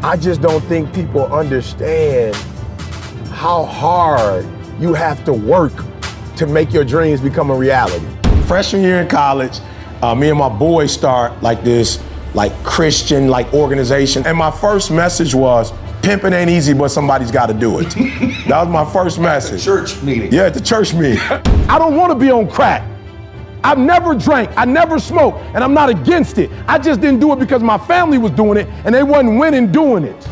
I just don't think people understand how hard you have to work to make your dreams become a reality. Freshman year in college, me and my boys start like this Christian organization. And my first message was, pimping ain't easy, but somebody's got to do it. That was my first message. At the church meeting. Yeah, at the church meeting. I don't want to be on crack. I've never drank, I never smoked, and I'm not against it. I just didn't do it because my family was doing it and they wasn't winning doing it.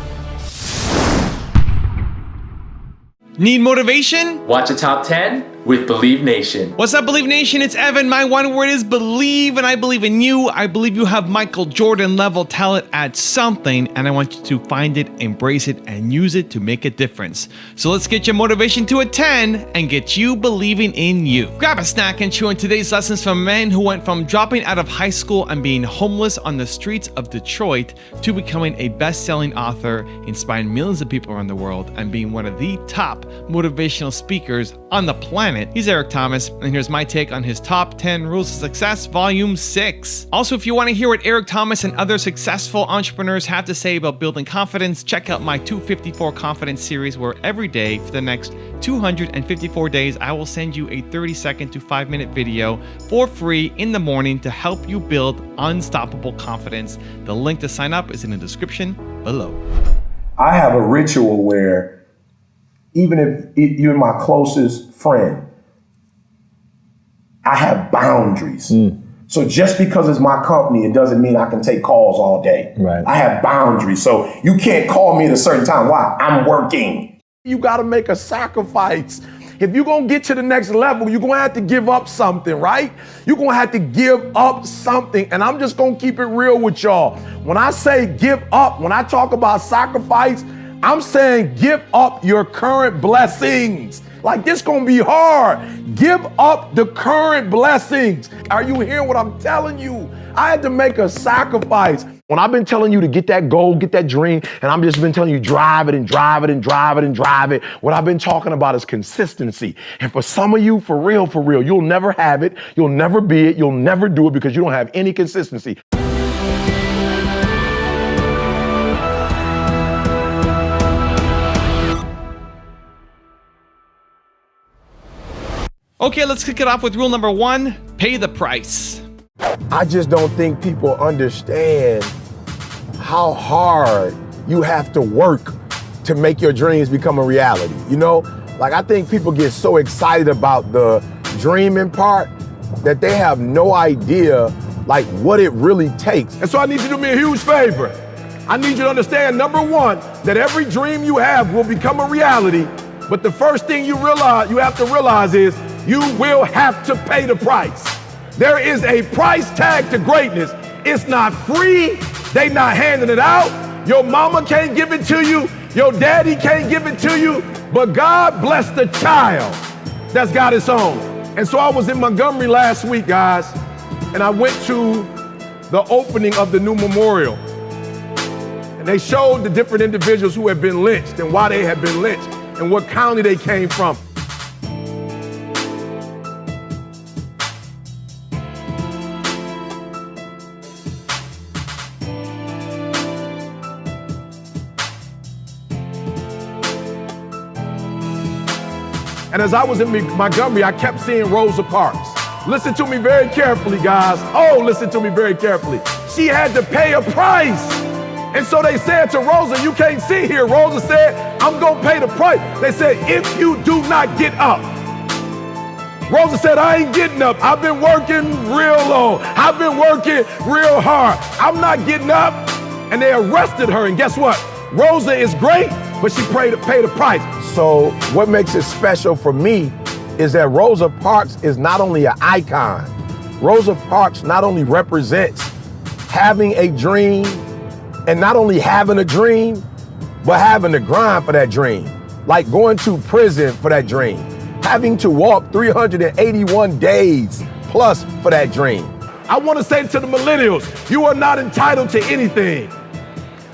Need motivation? Watch a top 10 with Believe Nation. What's up, Believe Nation? It's Evan. My one word is believe, and I believe in you. I believe you have Michael Jordan level talent at something, and I want you to find it, embrace it, and use it to make a difference. So let's get your motivation to a 10 and get you believing in you. Grab a snack and chew on today's lessons from men who went from dropping out of high school and being homeless on the streets of Detroit to becoming a best-selling author, inspiring millions of people around the world, and being one of the top motivational speakers on the planet. He's Eric Thomas, and here's my take on his top 10 rules of success, volume 6. Also, if you want to hear what Eric Thomas and other successful entrepreneurs have to say about building confidence, check out my 254 Confidence series, where every day for the next 254 days, I will send you a 30-second to 5-minute video for free in the morning to help you build unstoppable confidence. The link to sign up is in the description below. I have a ritual where even if you're my closest friend, I have boundaries. So just because it's my company, it doesn't mean I can take calls all day. Right. I have boundaries. So you can't call me at a certain time. Why? I'm working. You got to make a sacrifice. If you're going to get to the next level, you're going to have to give up something, right? You're going to have to give up something. And I'm just going to keep it real with y'all. When I say give up, when I talk about sacrifice, I'm saying give up your current blessings. Like, this gonna be hard. Give up the current blessings. Are you hearing what I'm telling you? I had to make a sacrifice. When I've been telling you to get that goal, get that dream, and I've just been telling you drive it and drive it and drive it and drive it, what I've been talking about is consistency. And for some of you, for real, you'll never have it, you'll never be it, you'll never do it because you don't have any consistency. Okay, let's kick it off with rule number 1, pay the price. I just don't think people understand how hard you have to work to make your dreams become a reality. You know, like, I think people get so excited about the dreaming part that they have no idea like what it really takes. And so I need you to do me a huge favor. I need you to understand, number 1, that every dream you have will become a reality. But the first thing you have to realize is you will have to pay the price. There is a price tag to greatness. It's not free. They not handing it out. Your mama can't give it to you. Your daddy can't give it to you. But God bless the child that's got its own. And so I was in Montgomery last week, guys, and I went to the opening of the new memorial. And they showed the different individuals who had been lynched and why they had been lynched and what county they came from. And as I was in Montgomery, I kept seeing Rosa Parks. Listen to me very carefully, guys. Oh, listen to me very carefully. She had to pay a price. And so they said to Rosa, you can't sit here. Rosa said, I'm gonna pay the price. They said, if you do not get up. Rosa said, I ain't getting up. I've been working real long. I've been working real hard. I'm not getting up. And they arrested her. And guess what? Rosa is great, but she paid the price. So what makes it special for me is that Rosa Parks is not only an icon. Rosa Parks not only represents having a dream, and not only having a dream, but having to grind for that dream. Like going to prison for that dream. Having to walk 381 days plus for that dream. I want to say to the millennials, you are not entitled to anything.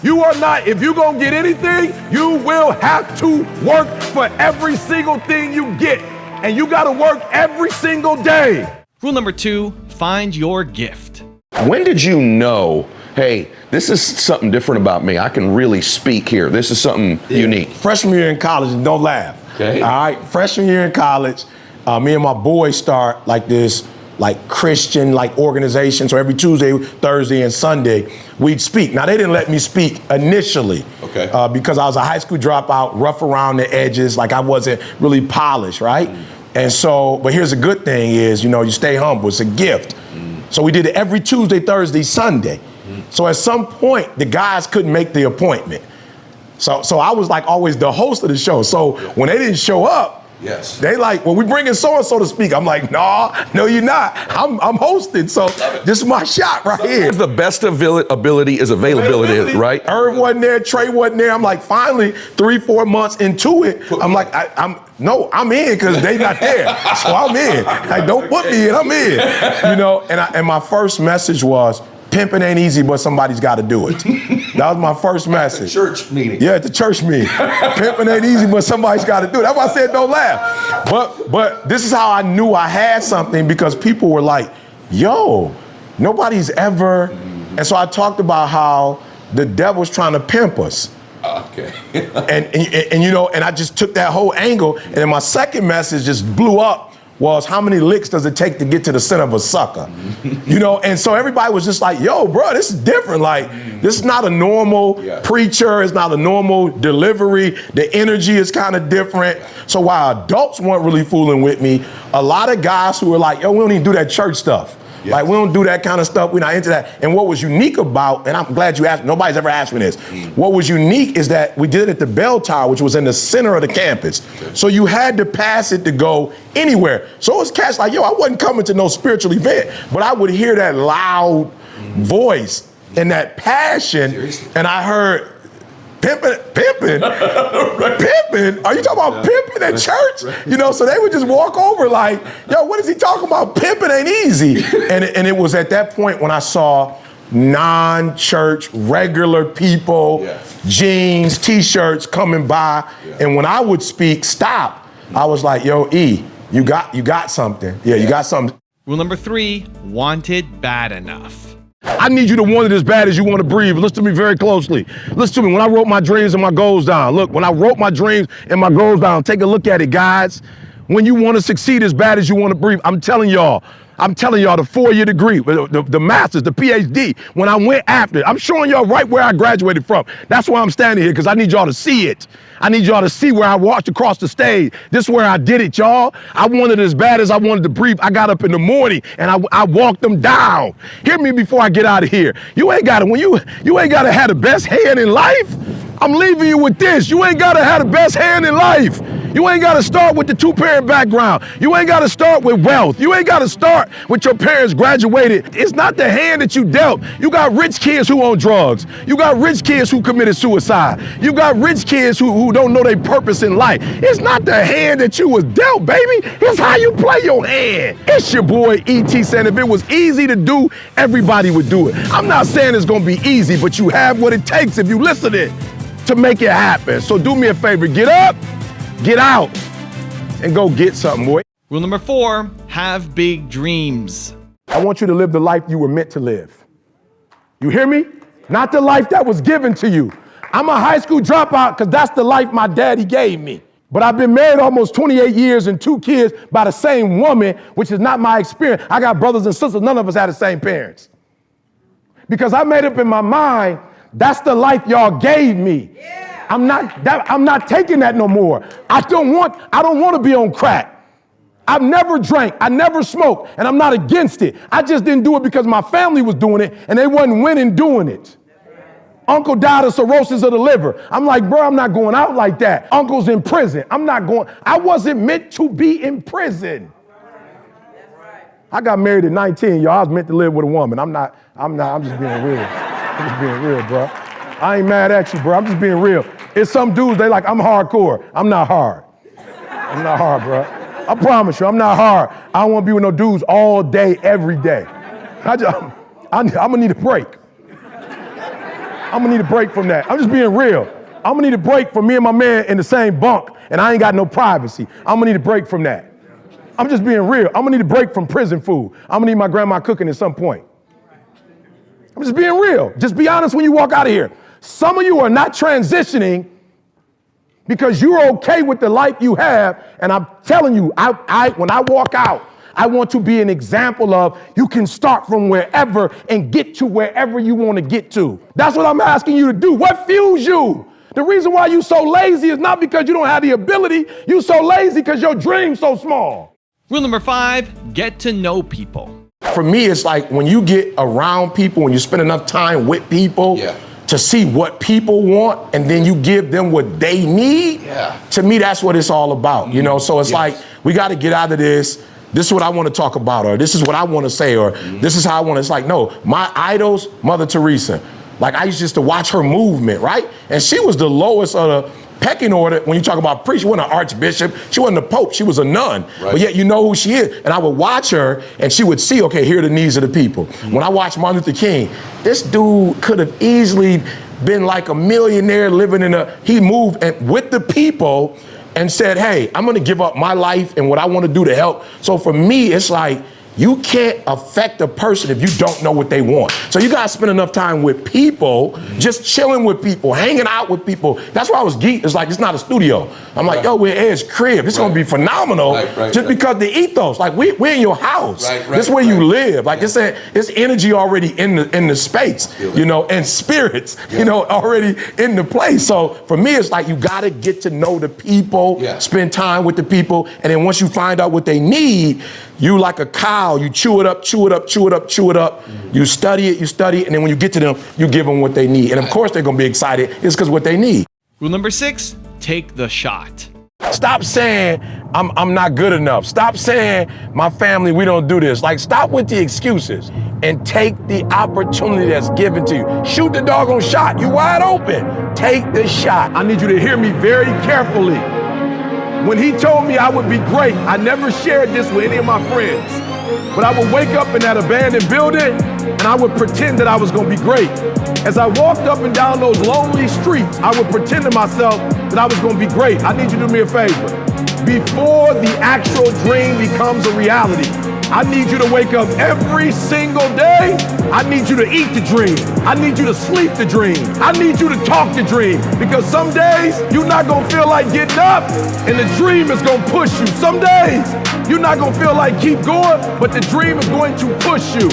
You are not, if you're gonna get anything, you will have to work for every single thing you get. And you gotta work every single day. Rule number 2, find your gift. When did you know hey, this is something different about me. I can really speak here. This is something unique. Freshman year in college, and don't laugh. Okay. All right, freshman year in college, me and my boys start like this Christian organization. So every Tuesday, Thursday, and Sunday, we'd speak. Now, they didn't let me speak initially because I was a high school dropout, rough around the edges, I wasn't really polished, right? And so, but here's a good thing is, you stay humble. It's a gift. So we did it every Tuesday, Thursday, Sunday. So at some point, the guys couldn't make the appointment. So I was always the host of the show. So when they didn't show up, they well, we bringing so-and-so to speak. I'm like, no, you're not. I'm hosting, so this is my shot right here. The best ability is availability, right? Irv wasn't there, Trey wasn't there. I'm finally 3-4 months into it, I'm in because they not there. So I'm in. Don't put me in, I'm in. And my first message was, pimping ain't easy, but somebody's got to do it. That was my first message. At the church meeting. Yeah, at the church meeting. Pimping ain't easy, but somebody's got to do it. That's why I said don't laugh. But this is how I knew I had something, because people were like, yo, nobody's ever. And so I talked about how the devil's trying to pimp us. Okay. and I just took that whole angle. And then my second message just blew up. Was how many licks does it take to get to the center of a sucker? And so everybody was just like, yo, bro, this is different. This is not a normal preacher. It's not a normal delivery. The energy is kind of different. So while adults weren't really fooling with me, a lot of guys who were like, yo, we don't even do that church stuff. We don't do that kind of stuff. We're not into that. And what was unique about, and I'm glad you asked, nobody's ever asked me this. What was unique is that we did it at the bell tower, which was in the center of the campus. So you had to pass it to go anywhere. So it was cats I wasn't coming to no spiritual event, but I would hear that loud voice and that passion. And I heard, pimping? Are you talking about pimping at church? So they would just walk over yo, what is he talking about? Pimping ain't easy. And it was at that point when I saw non-church, regular people, jeans, t-shirts coming by. And when I would speak, stop. I was like, yo, E, you got something. Yeah, you got something. Rule number 3, want it bad enough. I need you to want it as bad as you want to breathe. Listen to me very closely. Listen to me. When I wrote my dreams and my goals down, when I wrote my dreams and my goals down, take a look at it, guys. When you want to succeed as bad as you want to breathe, I'm telling y'all, the 4-year degree, the master's, the PhD, when I went after it, I'm showing y'all right where I graduated from. That's why I'm standing here, because I need y'all to see it. I need y'all to see where I walked across the stage. This is where I did it, y'all. I wanted it as bad as I wanted to breathe. I got up in the morning and I walked them down. Hear me before I get out of here. You ain't got to have the best hand in life. I'm leaving you with this. You ain't got to have the best hand in life. You ain't got to start with the 2-parent background. You ain't got to start with wealth. You ain't got to start with your parents graduated. It's not the hand that you dealt. You got rich kids who own drugs. You got rich kids who committed suicide. You got rich kids who don't know their purpose in life. It's not the hand that you was dealt, baby. It's how you play your hand. It's your boy E.T. saying if it was easy to do, everybody would do it. I'm not saying it's going to be easy, but you have what it takes if you listen it to make it happen. So do me a favor, get up, get out, and go get something, boy. Rule number 4, have big dreams. I want you to live the life you were meant to live. You hear me? Not the life that was given to you. I'm a high school dropout because that's the life my daddy gave me. But I've been married almost 28 years and 2 kids by the same woman, which is not my experience. I got brothers and sisters, none of us had the same parents. Because I made up in my mind, that's the life y'all gave me. Yeah. I'm not taking that no more. I don't want to be on crack. I've never drank, I never smoked, and I'm not against it. I just didn't do it because my family was doing it and they wasn't winning doing it. Uncle died of cirrhosis of the liver. I'm like, bro, I'm not going out like that. Uncle's in prison. I wasn't meant to be in prison. I got married at 19, y'all. I was meant to live with a woman. I'm just being real. I'm just being real, bro. I ain't mad at you, bro. I'm just being real. It's some dudes, they like, I'm hardcore. I'm not hard. I'm not hard, bro. I promise you, I'm not hard. I don't want to be with no dudes all day, every day. I'm gonna need a break. I'm gonna need a break from that. I'm just being real. I'm gonna need a break from me and my man in the same bunk, and I ain't got no privacy. I'm gonna need a break from that. I'm just being real. I'm gonna need a break from prison food. I'm gonna need my grandma cooking at some point. I'm just being real. Just be honest when you walk out of here. Some of you are not transitioning because you're okay with the life you have. And I'm telling you, when I walk out, I want to be an example of you can start from wherever and get to wherever you want to get to. That's what I'm asking you to do. What fuels you? The reason why you're so lazy is not because you don't have the ability. You're so lazy because your dream's so small. Rule number 5, get to know people. For me, it's like when you get around people, when you spend enough time with people to see what people want, and then you give them what they need, to me, that's what it's all about, you know? So it's like, we got to get out of this. This is what I want to talk about, or this is what I want to say, or this is how I want to. It's like, no, my idols, Mother Teresa. Like, I used just to watch her movement, right? And she was the lowest of the pecking order when you talk about priest. She wasn't an archbishop. She wasn't a pope. She was a nun. Right. But yet you know who she is. And I would watch her, and she would see, okay, here are the needs of the people. When I watched Martin Luther King, this dude could have easily been like a millionaire living he moved with the people and said, hey, I'm going to give up my life and what I want to do to help. So for me, it's like, you can't affect a person if you don't know what they want. So you gotta spend enough time with people, just chilling with people, hanging out with people. That's why I was geeked. It's like, it's not a studio. I'm like, yo, we're at Ed's crib. It's gonna be phenomenal just because the ethos, like we're in your house. This is where you live. Like it's energy already in the space, you know, and spirits, you know, already in the place. So for me, it's like, you gotta get to know the people, spend time with the people. And then once you find out what they need, you like a cow, you chew it up, chew it up, chew it up, chew it up. You study it, and then when you get to them, you give them what they need. And of course they're gonna be excited. It's because what they need. Rule number 6, take the shot. Stop saying I'm not good enough. Stop saying my family, we don't do this. Like, stop with the excuses and take the opportunity that's given to you. Shoot the doggone shot. You wide open. Take the shot. I need you to hear me very carefully. When he told me I would be great, I never shared this with any of my friends. But I would wake up in that abandoned building and I would pretend that I was gonna be great. As I walked up and down those lonely streets, I would pretend to myself that I was gonna be great. I need you to do me a favor. Before the actual dream becomes a reality, I need you to wake up every single day. I need you to eat the dream. I need you to sleep the dream. I need you to talk the dream. Because some days you're not gonna feel like getting up and the dream is gonna push you. Some days you're not gonna feel like keep going, but the dream is going to push you.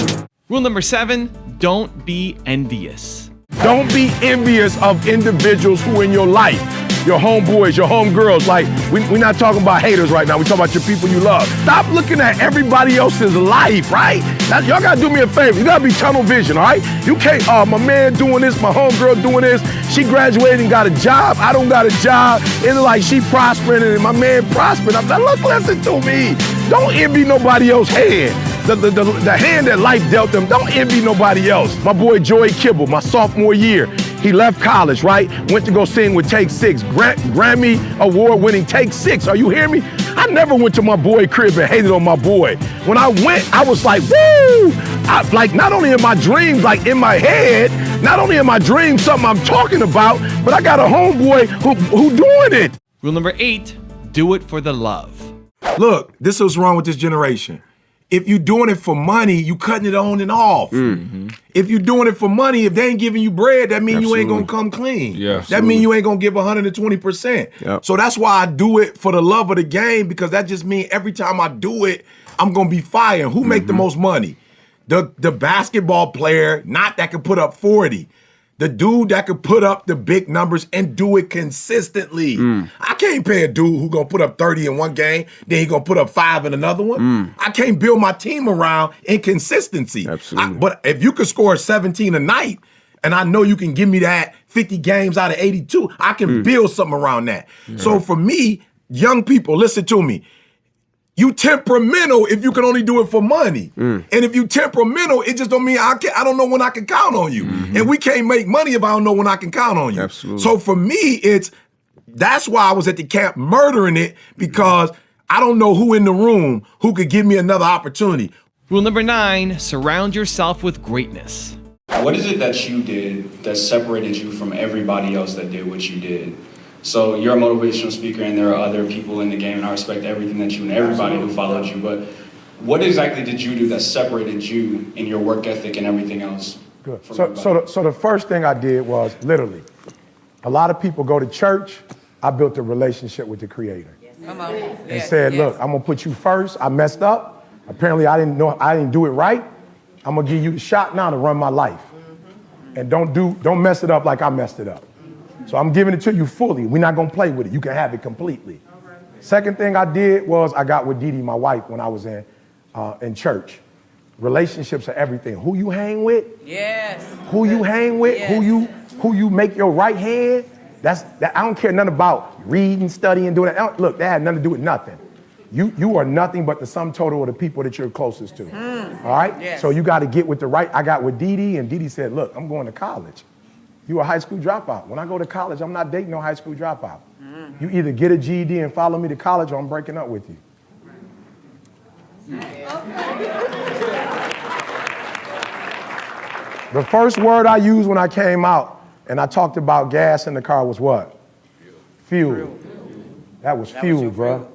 Rule number 7, don't be envious. Don't be envious of individuals who are in your life. Your homeboys, your homegirls. Like, we're not talking about haters right now. We're talking about your people you love. Stop looking at everybody else's life, right? Now, y'all gotta do me a favor. You gotta be tunnel vision, all right? You can't, my man doing this, my homegirl doing this. She graduated and got a job. I don't got a job. It's like she prospering and my man prospering. I'm like, look, listen to me. Don't envy nobody else's hand. The hand that life dealt them, don't envy nobody else. My boy Joey Kibble, my sophomore year, he left college, right? Went to go sing with Take 6, Grammy award-winning Take 6. Are you hearing me? I never went to my boy crib and hated on my boy. When I went, I was like, woo! Like, not only in my dreams, like in my head, not only in my dreams, something I'm talking about, but I got a homeboy who doing it. Rule number 8, do it for the love. Look, this is what's wrong with this generation. If you're doing it for money, you cutting it on and off. If you're doing it for money, if they ain't giving you bread, that means you ain't gonna come clean. That means you ain't gonna give 120%. So that's why I do it for the love of the game, because that just means every time I do it, I'm gonna be firing. Who make the most money? The basketball player, not that can put up 40. The dude that could put up the big numbers and do it consistently. I can't pay a dude who gonna put up 30 in one game, then he gonna put up 5 in another one. I can't build my team around inconsistency. But if you could score 17 a night, and I know you can give me that 50 games out of 82, I can build something around that. So for me, young people, listen to me. You temperamental if you can only do it for money. And if you temperamental, it just don't mean I don't know when I can count on you. And we can't make money if I don't know when I can count on you. So for me, that's why I was at the camp murdering it, because I don't know who in the room who could give me another opportunity. Rule number 9, surround yourself with greatness. What is it that you did that separated you from everybody else that did what you did? So you're a motivational speaker and there are other people in the game, and I respect everything that you and everybody who followed you, but what exactly did you do that separated you in your work ethic and everything else? Good. from So everybody. so the first thing I did was literally, a lot of people go to church. I built a relationship with the Creator Come on. and said, look, I'm gonna put you first. I messed up. Apparently I didn't do it right. I'm gonna give you the shot now to run my life. And don't mess it up like I messed it up. So I'm giving it to you fully. We're not gonna play with it. You can have it completely. Second thing I did was I got with Dee Dee, my wife, when I was in church. Relationships are everything. Who you hang with, Yes. who you hang with, Yes. who you make your right hand. That I don't care nothing about reading, studying, doing that. Look, that had nothing to do with nothing. You are nothing but the sum total of the people that you're closest to. All right? Yes. So you got to get with the right. I got with Dee Dee, and Dee Dee said, look, I'm going to college. You a high school dropout. When I go to college, I'm not dating no high school dropout. You either get a GED and follow me to college, or I'm breaking up with you. The first word I used when I came out and I talked about gas in the car was what? Fuel. That was fuel, bro.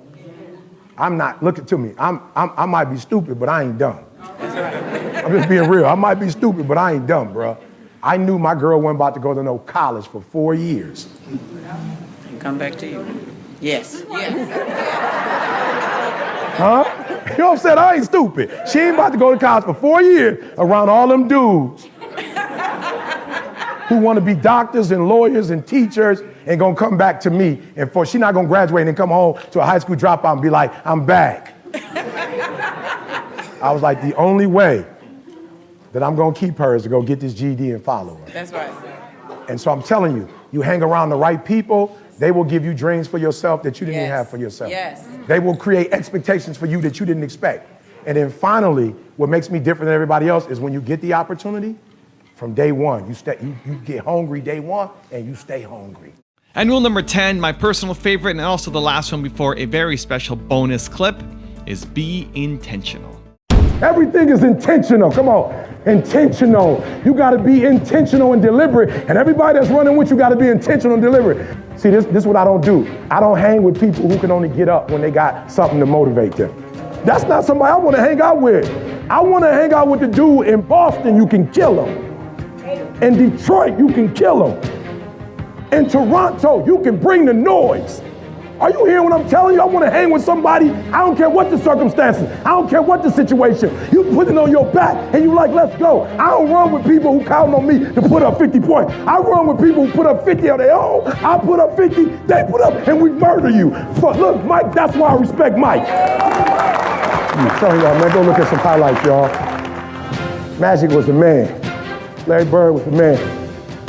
I'm not, look to me, I might be stupid, but I ain't dumb. I'm just being real. I might be stupid, but I ain't dumb, bro. I knew my girl wasn't about to go to no college for 4 years. And come back to you. Yes. Huh? You know what I'm saying? I ain't stupid. She ain't about to go to college for 4 years around all them dudes who want to be doctors and lawyers and teachers and gonna come back to me. And she not gonna graduate and come home to a high school dropout and be like, I'm back. I was like, the only way that I'm gonna keep her is to go get this GED and follow her. That's right. And so I'm telling you, you hang around the right people, they will give you dreams for yourself that you didn't even Yes. have for yourself. Yes. They will create expectations for you that you didn't expect. And then finally, what makes me different than everybody else is when you get the opportunity, from day one, you get hungry day one and you stay hungry. And rule number 10, my personal favorite and also the last one before a very special bonus clip, is be intentional. Everything is intentional. Come on. Intentional. You got to be intentional and deliberate. And everybody that's running with you got to be intentional and deliberate. See, this is what I don't do. I don't hang with people who can only get up when they got something to motivate them. That's not somebody I want to hang out with. I want to hang out with the dude in Boston, you can kill him. In Detroit, you can kill him. In Toronto, you can bring the noise. Are you hearing what I'm telling you? I want to hang with somebody. I don't care what the circumstances. I don't care what the situation. You put it on your back and you like, let's go. I don't run with people who count on me to put up 50 points. I run with people who put up 50 on their own. I put up 50, they put up, and we murder you. But look, Mike, that's why I respect Mike. I'm telling y'all, man, go look at some highlights, y'all. Magic was the man. Larry Bird was the man.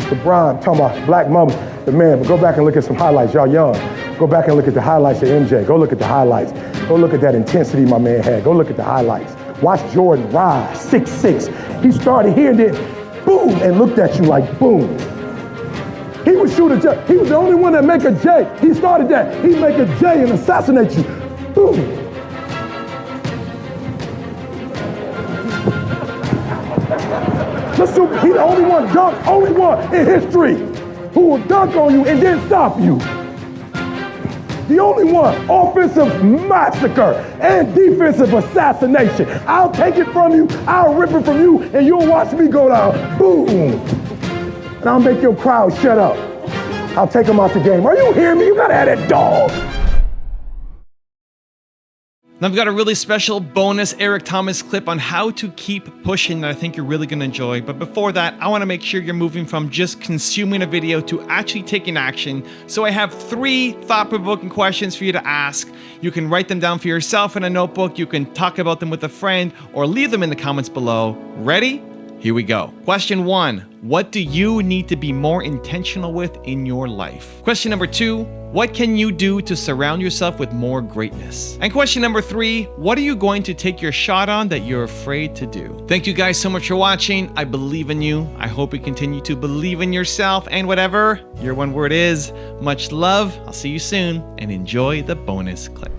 LeBron, talking about Black Mamba, the man. But go back and look at some highlights, y'all young. Go back and look at the highlights of MJ. Go look at the highlights. Go look at that intensity my man had. Go look at the highlights. Watch Jordan rise, 6'6". He started here and then boom, and looked at you like boom. He would shoot a J. He was the only one that make a J. He started that. He'd make a J and assassinate you. Boom. Listen, he's the only one in history who will dunk on you and then stop you. The only one, offensive massacre and defensive assassination. I'll take it from you, I'll rip it from you, and you'll watch me go down. Boom. And I'll make your crowd shut up. I'll take them out the game. Are you hearing me? You gotta have that dog. Now I've got a really special bonus Eric Thomas clip on how to keep pushing that I think you're really going to enjoy. But before that, I want to make sure you're moving from just consuming a video to actually taking action. So I have 3 thought-provoking questions for you to ask. You can write them down for yourself in a notebook. You can talk about them with a friend or leave them in the comments below. Ready? Here we go. Question 1, what do you need to be more intentional with in your life? Question number 2, what can you do to surround yourself with more greatness? And question number 3, what are you going to take your shot on that you're afraid to do? Thank you guys so much for watching. I believe in you. I hope you continue to believe in yourself and whatever your one word is. Much love. I'll see you soon and enjoy the bonus clip.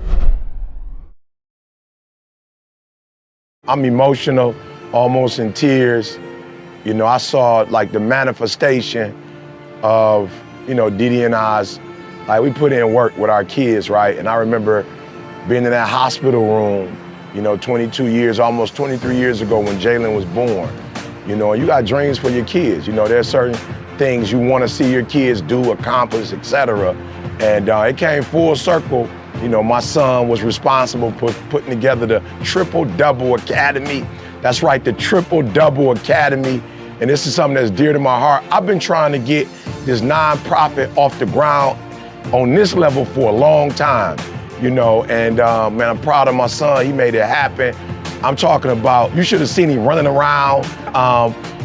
I'm emotional, almost in tears. You know, I saw like the manifestation of, you know, Dee Dee and I's, like we put in work with our kids, right? And I remember being in that hospital room, you know, 22 years, almost 23 years ago when Jalen was born. You know, you got dreams for your kids. You know, there's certain things you want to see your kids do, accomplish, etc. And it came full circle. You know, my son was responsible for putting together the Triple Double Academy. That's right, the Triple Double Academy. And this is something that's dear to my heart. I've been trying to get this nonprofit off the ground on this level for a long time, you know, and man, I'm proud of my son. He made it happen. I'm talking about, you should have seen him running around,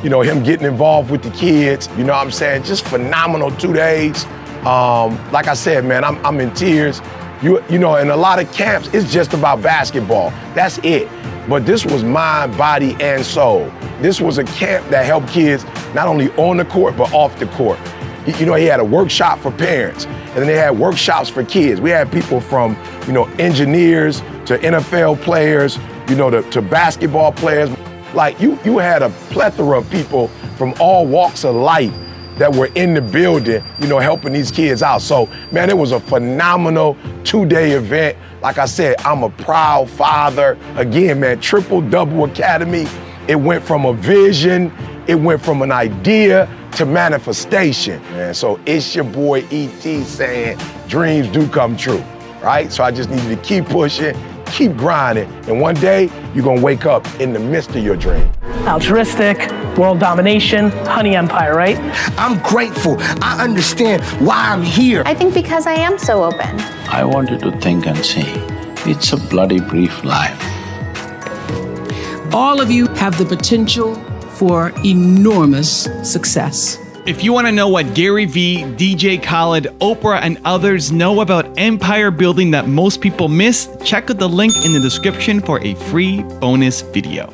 you know, him getting involved with the kids, you know what I'm saying? Just phenomenal 2 days. Like I said, man, I'm in tears. You know, in a lot of camps, it's just about basketball. That's it. But this was mind, body, and soul. This was a camp that helped kids not only on the court, but off the court. You know, he had a workshop for parents, and then they had workshops for kids. We had people from, you know, engineers to NFL players, you know, to basketball players. Like, you had a plethora of people from all walks of life that were in the building, you know, helping these kids out. So, man, it was a phenomenal 2-day event. Like I said, I'm a proud father. Again, man, Triple Double Academy. It went from a vision, it went from an idea to manifestation. Man, so it's your boy E.T. saying dreams do come true, right? So I just need you to keep pushing, keep grinding, and one day you're gonna wake up in the midst of your dream. Altruistic, world domination, honey empire, right? I'm grateful. I understand why I'm here. I think because I am so open. I wanted to think and say, it's a bloody brief life. All of you have the potential for enormous success. If you want to know what Gary Vee, DJ Khaled, Oprah, and others know about empire building that most people miss, check out the link in the description for a free bonus video.